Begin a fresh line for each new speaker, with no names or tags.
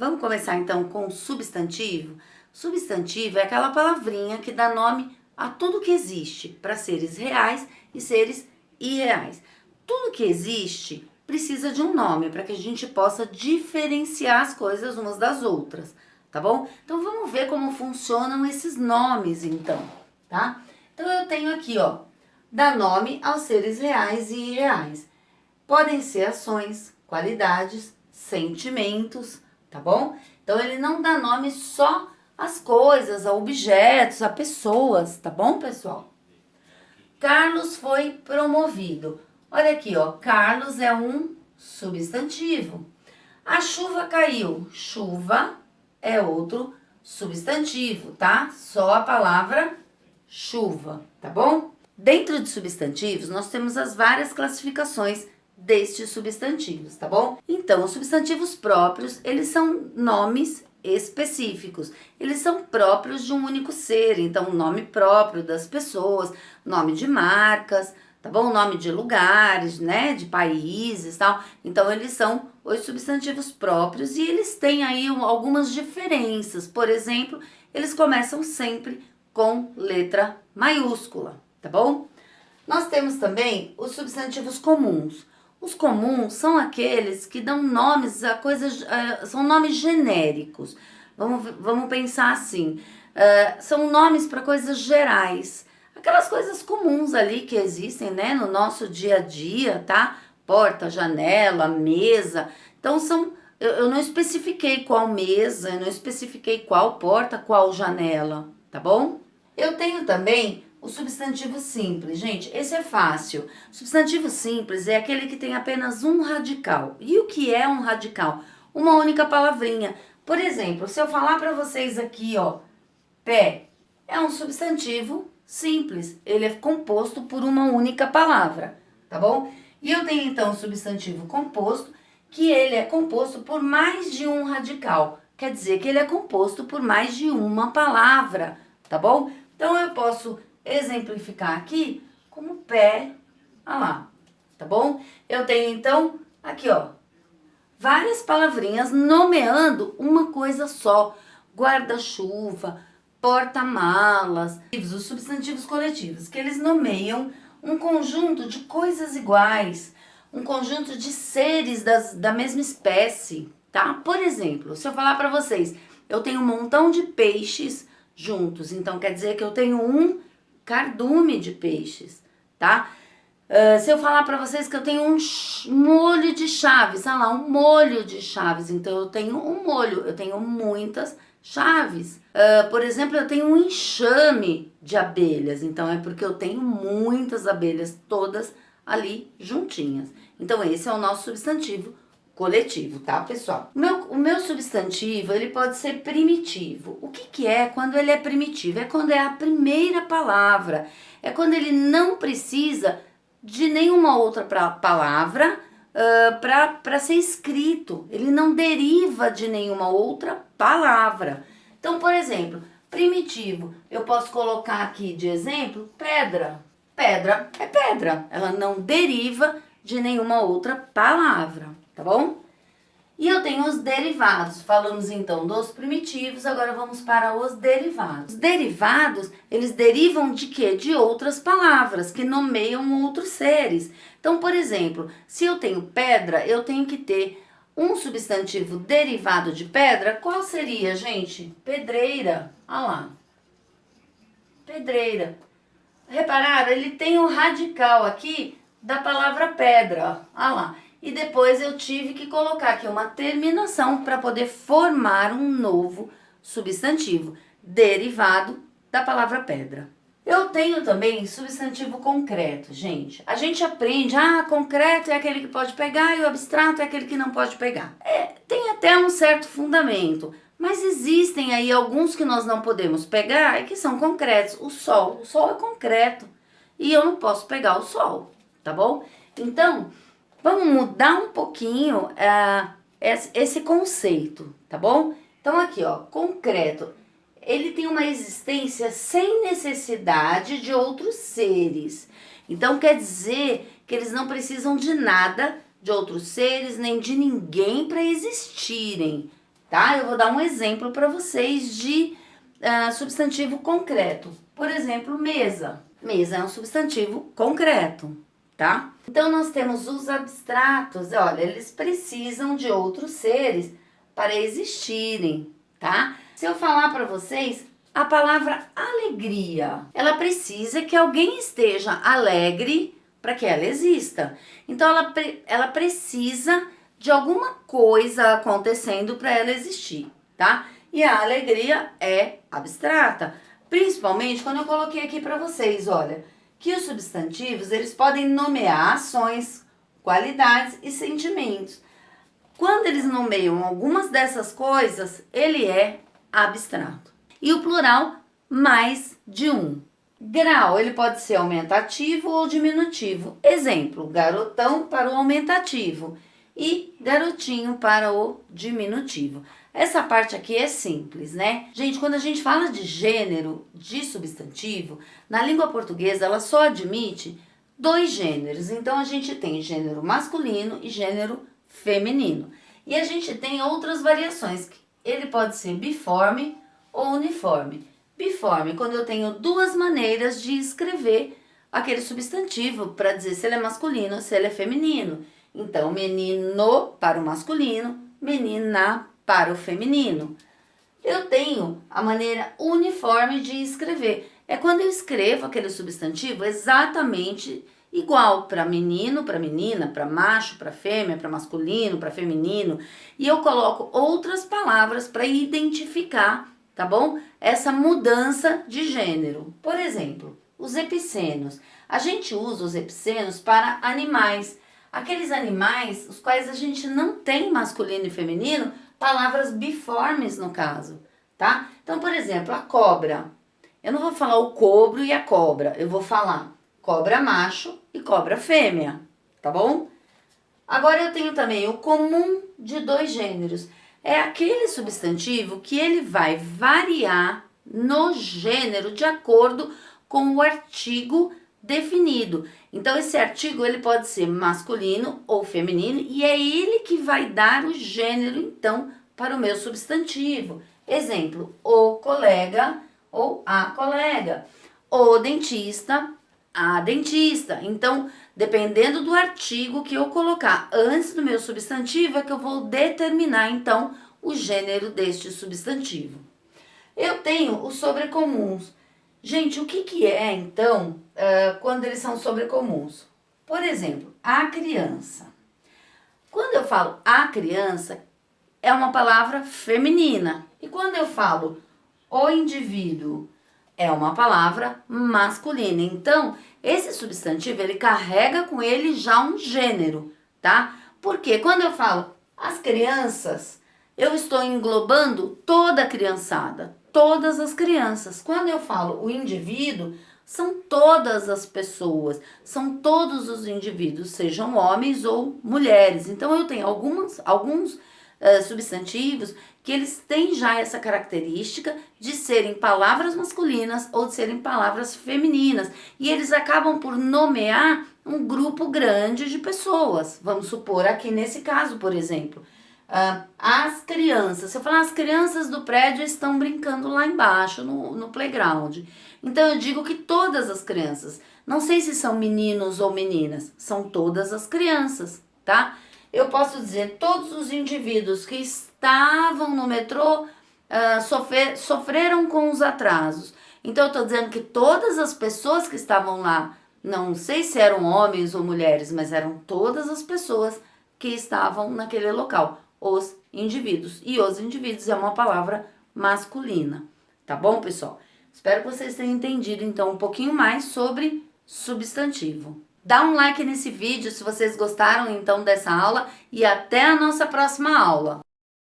Vamos começar então com o substantivo? Substantivo é aquela palavrinha que dá nome a tudo que existe, para seres reais e seres irreais. Tudo que existe precisa de um nome para que a gente possa diferenciar as coisas umas das outras, tá bom? Então vamos ver como funcionam esses nomes então, tá? Então eu tenho aqui, ó, dá nome aos seres reais e irreais. Podem ser ações, qualidades, sentimentos, tá bom? Então ele não dá nome só às coisas, a objetos, a pessoas, tá bom, pessoal? Carlos foi promovido. Olha aqui, ó, Carlos é um substantivo. A chuva caiu. Chuva é outro substantivo, tá? Só a palavra chuva, tá bom? Dentro de substantivos, nós temos as várias classificações destes substantivos, tá bom? Então, os substantivos próprios, eles são nomes específicos. Eles são próprios de um único ser, então o nome próprio das pessoas, nome de marcas, tá bom? Nome de lugares, né? De países, tal. Então, eles são os substantivos próprios e eles têm aí algumas diferenças. Por exemplo, eles começam sempre com letra maiúscula, tá bom? Nós temos também os substantivos comuns. Os comuns são aqueles que dão nomes a coisas, são nomes genéricos. Vamos pensar assim, são nomes para coisas gerais. Aquelas coisas comuns ali que existem, né, no nosso dia a dia, tá? Porta, janela, mesa. Então eu não especifiquei qual mesa, eu não especifiquei qual porta, qual janela, tá bom? Eu tenho também o substantivo simples. Gente, esse é fácil. Substantivo simples é aquele que tem apenas um radical. E o que é um radical? Uma única palavrinha. Por exemplo, se eu falar para vocês aqui, ó, pé, é um substantivo simples. Ele é composto por uma única palavra, tá bom? E eu tenho então o substantivo composto, que ele é composto por mais de um radical. Quer dizer que ele é composto por mais de uma palavra, tá bom? Então eu posso exemplificar aqui como pé, olha lá, tá bom? Eu tenho então aqui, ó, várias palavrinhas nomeando uma coisa só. Guarda-chuva, porta-malas, os substantivos coletivos, que eles nomeiam um conjunto de coisas iguais, um conjunto de seres da mesma espécie, tá? Por exemplo, se eu falar para vocês, eu tenho um montão de peixes juntos, então quer dizer que eu tenho um cardume de peixes, tá? Se eu falar para vocês que eu tenho um molho de chaves, olha lá, um molho de chaves, então eu tenho um molho, eu tenho muitas chaves. Por exemplo, eu tenho um enxame de abelhas, então é porque eu tenho muitas abelhas, todas ali juntinhas. Então esse é o nosso substantivo coletivo, tá, pessoal? O meu substantivo, ele pode ser primitivo. O que é quando ele é primitivo? É quando é a primeira palavra. É quando ele não precisa de nenhuma outra palavra para ser escrito. Ele não deriva de nenhuma outra palavra. Então, por exemplo, primitivo, eu posso colocar aqui de exemplo pedra. Pedra é pedra. Ela não deriva de nenhuma outra palavra, tá bom? E eu tenho os derivados. Falamos então dos primitivos, agora vamos para os derivados. Os derivados, eles derivam de quê? De outras palavras que nomeiam outros seres. Então, por exemplo, se eu tenho pedra, eu tenho que ter um substantivo derivado de pedra. Qual seria, gente? Pedreira. Olha lá. Pedreira. Repararam? Ele tem o radical aqui da palavra pedra. Olha lá. E depois eu tive que colocar aqui uma terminação para poder formar um novo substantivo derivado da palavra pedra. Eu tenho também substantivo concreto, gente. A gente aprende, concreto é aquele que pode pegar e o abstrato é aquele que não pode pegar. Tem até um certo fundamento, mas existem aí alguns que nós não podemos pegar e que são concretos. O sol é concreto e eu não posso pegar o sol, tá bom? Então, vamos mudar um pouquinho esse conceito, tá bom? Então aqui, ó, concreto, ele tem uma existência sem necessidade de outros seres. Então quer dizer que eles não precisam de nada, de outros seres, nem de ninguém para existirem. tá? Eu vou dar um exemplo para vocês de substantivo concreto. Por exemplo, mesa. Mesa é um substantivo concreto, tá? Então, nós temos os abstratos. Olha, eles precisam de outros seres para existirem, tá? Se eu falar para vocês, a palavra alegria, ela precisa que alguém esteja alegre para que ela exista. Então, ela precisa de alguma coisa acontecendo para ela existir, tá? E a alegria é abstrata, principalmente quando eu coloquei aqui para vocês, olha, que os substantivos, eles podem nomear ações, qualidades e sentimentos. Quando eles nomeiam algumas dessas coisas, ele é abstrato. E o plural, mais de um. Grau, ele pode ser aumentativo ou diminutivo. Exemplo, garotão para o aumentativo e garotinho para o diminutivo. Essa parte aqui é simples, né? Gente, quando a gente fala de gênero, de substantivo, na língua portuguesa ela só admite 2 gêneros. Então a gente tem gênero masculino e gênero feminino. E a gente tem outras variações. Ele pode ser biforme ou uniforme. Biforme, quando eu tenho 2 maneiras de escrever aquele substantivo para dizer se ele é masculino ou se ele é feminino. Então, menino para o masculino, menina para o feminino. Eu tenho a maneira uniforme de escrever. É quando eu escrevo aquele substantivo exatamente igual para menino, para menina, para macho, para fêmea, para masculino, para feminino. E eu coloco outras palavras para identificar, tá bom? Essa mudança de gênero. Por exemplo, os epicenos. A gente usa os epicenos para animais. Aqueles animais, os quais a gente não tem masculino e feminino, palavras biformes no caso, tá? Então, por exemplo, a cobra. Eu não vou falar o cobro e a cobra, eu vou falar cobra macho e cobra fêmea, tá bom? Agora eu tenho também o comum de 2 gêneros. É aquele substantivo que ele vai variar no gênero de acordo com o artigo definido. Então, esse artigo ele pode ser masculino ou feminino e é ele que vai dar o gênero, então, para o meu substantivo. Exemplo, o colega ou a colega, o dentista, a dentista. Então, dependendo do artigo que eu colocar antes do meu substantivo, é que eu vou determinar, então, o gênero deste substantivo. Eu tenho os sobrecomuns. Gente, o que é, então, quando eles são sobrecomuns? Por exemplo, a criança. Quando eu falo a criança, é uma palavra feminina. E quando eu falo o indivíduo, é uma palavra masculina. Então, esse substantivo, ele carrega com ele já um gênero, tá? Porque quando eu falo as crianças, eu estou englobando toda a criançada, todas as crianças. Quando eu falo o indivíduo, são todas as pessoas, são todos os indivíduos, sejam homens ou mulheres. Então, eu tenho alguns substantivos que eles têm já essa característica de serem palavras masculinas ou de serem palavras femininas. E eles acabam por nomear um grupo grande de pessoas. Vamos supor aqui nesse caso, por exemplo, as crianças. Se eu falar as crianças do prédio estão brincando lá embaixo no playground. Então eu digo que todas as crianças, não sei se são meninos ou meninas, são todas as crianças, tá? Eu posso dizer todos os indivíduos que estavam no metrô sofreram com os atrasos. Então eu estou dizendo que todas as pessoas que estavam lá, não sei se eram homens ou mulheres, mas eram todas as pessoas que estavam naquele local, os indivíduos. E os indivíduos é uma palavra masculina, tá bom, pessoal? Espero que vocês tenham entendido, então, um pouquinho mais sobre substantivo. Dá um like nesse vídeo se vocês gostaram, então, dessa aula e até a nossa próxima aula.